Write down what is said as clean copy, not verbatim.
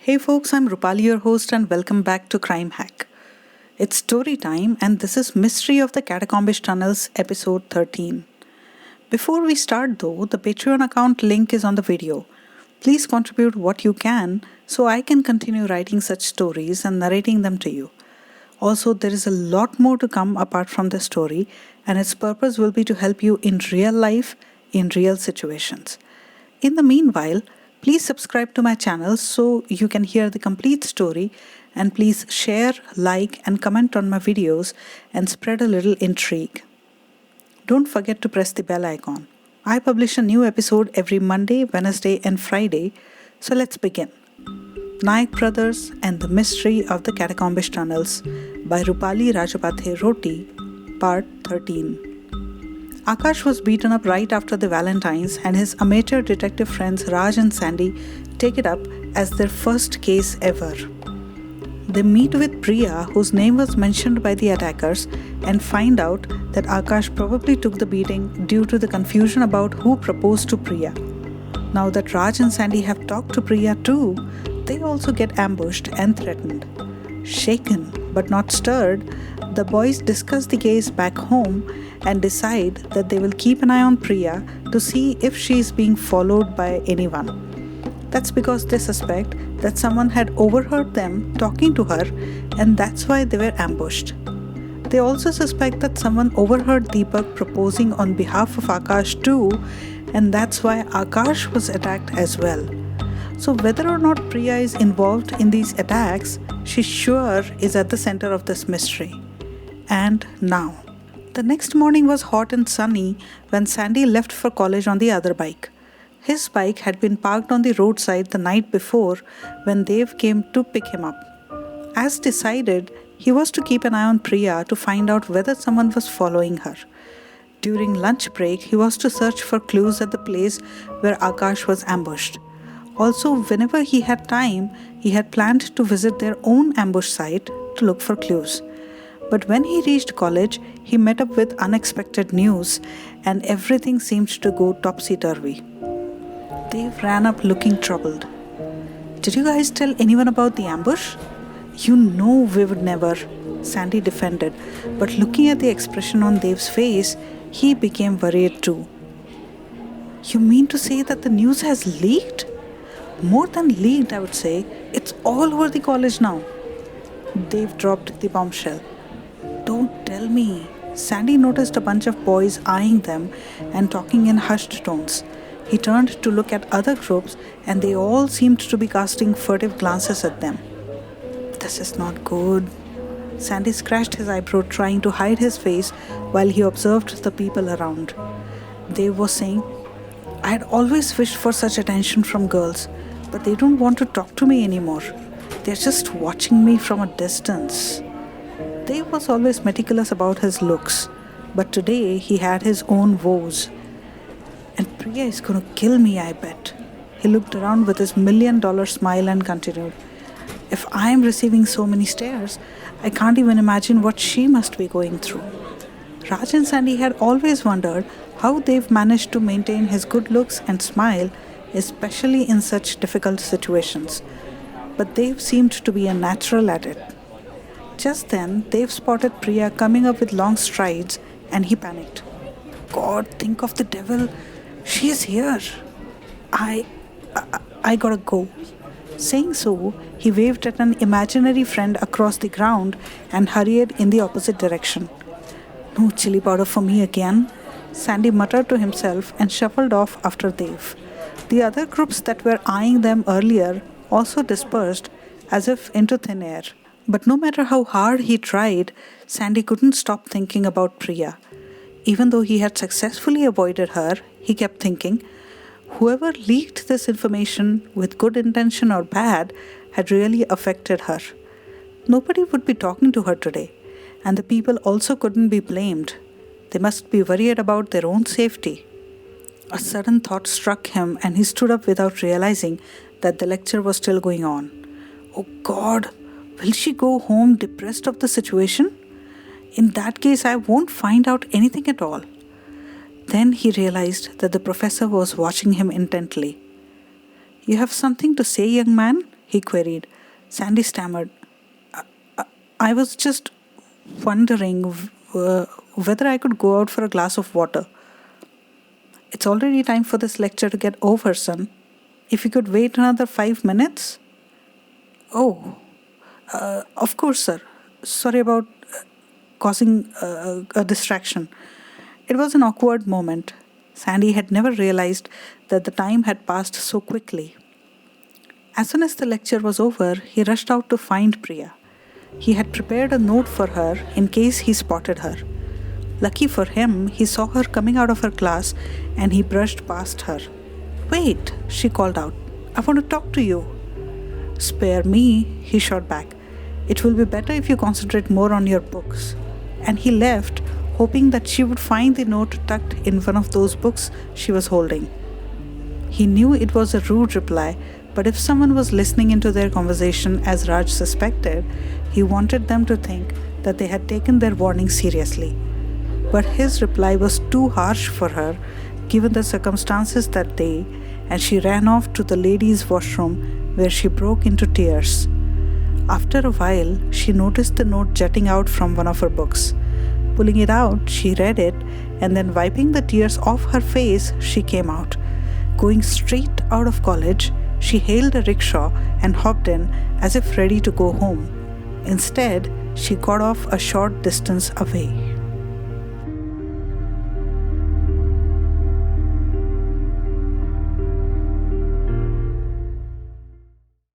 Hey folks, I'm Rupali, your host, and welcome back to Crime Hack. It's story time, and this is Mystery of the Catacombish Tunnels, episode 13. Before we start, though, the Patreon account link is on the video. Please contribute what you can so I can continue writing such stories and narrating them to you. Also, there is a lot more to come apart from the story, and its purpose will be to help you in real life, in real situations. In the meanwhile, please subscribe to my channel so you can hear the complete story, and please share, like, and comment on my videos and spread a little intrigue. Don't forget to press the bell icon. I publish a new episode every Monday, Wednesday, and Friday, so let's begin. Naik Brothers and the Mystery of the Catacombish Tunnels by Rupali Rajapathe Roti, Part 13. Aakash was beaten up right after the Valentines, and his amateur detective friends Raj and Sandy take it up as their first case ever. They meet with Priya, whose name was mentioned by the attackers, and find out that Aakash probably took the beating due to the confusion about who proposed to Priya. Now that Raj and Sandy have talked to Priya too, they also get ambushed and threatened. Shaken but not stirred, the boys discuss the case back home and decide that they will keep an eye on Priya to see if she is being followed by anyone. That's because they suspect that someone had overheard them talking to her, and that's why they were ambushed. They also suspect that someone overheard Deepak proposing on behalf of Aakash too, and that's why Aakash was attacked as well. So whether or not Priya is involved in these attacks, she sure is at the center of this mystery. And now, the next morning was hot and sunny when Sandy left for college on the other bike. His bike had been parked on the roadside the night before when Dev came to pick him up. As decided, he was to keep an eye on Priya to find out whether someone was following her. During lunch break, he was to search for clues at the place where Aakash was ambushed. Also, whenever he had time, he had planned to visit their own ambush site to look for clues. But when he reached college, he met up with unexpected news, and everything seemed to go topsy-turvy. Dave ran up looking troubled. "Did you guys tell anyone about the ambush?" "You know we would never," Sandy defended, but looking at the expression on Dave's face, he became worried too. "You mean to say that the news has leaked?" "More than leaked, I would say. It's all over the college now." Dave dropped the bombshell. "Don't tell me." Sandy noticed a bunch of boys eyeing them and talking in hushed tones. He turned to look at other groups, and they all seemed to be casting furtive glances at them. "This is not good." Sandy scratched his eyebrow, trying to hide his face while he observed the people around. Dave was saying, "I had always wished for such attention from girls, but they don't want to talk to me anymore. They're just watching me from a distance." Dave was always meticulous about his looks, but today he had his own woes. "And Priya is going to kill me, I bet." He looked around with his $1,000,000 smile and continued, "If I am receiving so many stares, I can't even imagine what she must be going through." Raj and Sandy had always wondered how Dave managed to maintain his good looks and smile, especially in such difficult situations. But Dave seemed to be a natural at it. Just then, Dave spotted Priya coming up with long strides, and he panicked. "God, think of the devil. She's here. I gotta go." Saying so, he waved at an imaginary friend across the ground and hurried in the opposite direction. "No chili powder for me again," Sandy muttered to himself and shuffled off after Dave. The other groups that were eyeing them earlier also dispersed as if into thin air. But no matter how hard he tried, Sandy couldn't stop thinking about Priya. Even though he had successfully avoided her, he kept thinking, whoever leaked this information, with good intention or bad, had really affected her. Nobody would be talking to her today, and the people also couldn't be blamed. They must be worried about their own safety. A sudden thought struck him, and he stood up without realizing that the lecture was still going on. "Oh God, will she go home depressed of the situation? In that case, I won't find out anything at all." Then he realized that the professor was watching him intently. "You have something to say, young man?" he queried. Sandy stammered, I was just wondering whether I could go out for a glass of water. It's already time for this lecture to get over, son. If you could wait another 5 minutes? Oh, of course, sir. Sorry about causing a distraction. It was an awkward moment. Sandy had never realized that the time had passed so quickly. As soon as the lecture was over, he rushed out to find Priya. He had prepared a note for her in case he spotted her. Lucky for him, he saw her coming out of her class and he brushed past her. Wait, she called out. I want to talk to you. Spare me, he shot back. It will be better if you concentrate more on your books. And he left, hoping that she would find the note tucked in one of those books she was holding. He knew it was a rude reply, but if someone was listening into their conversation as Raj suspected, he wanted them to think that they had taken their warning seriously. But his reply was too harsh for her, given the circumstances that day, and she ran off to the ladies' washroom where she broke into tears. After a while, she noticed the note jutting out from one of her books. Pulling it out, she read it, and then wiping the tears off her face, she came out. Going straight out of college, she hailed a rickshaw and hopped in as if ready to go home. Instead, she got off a short distance away.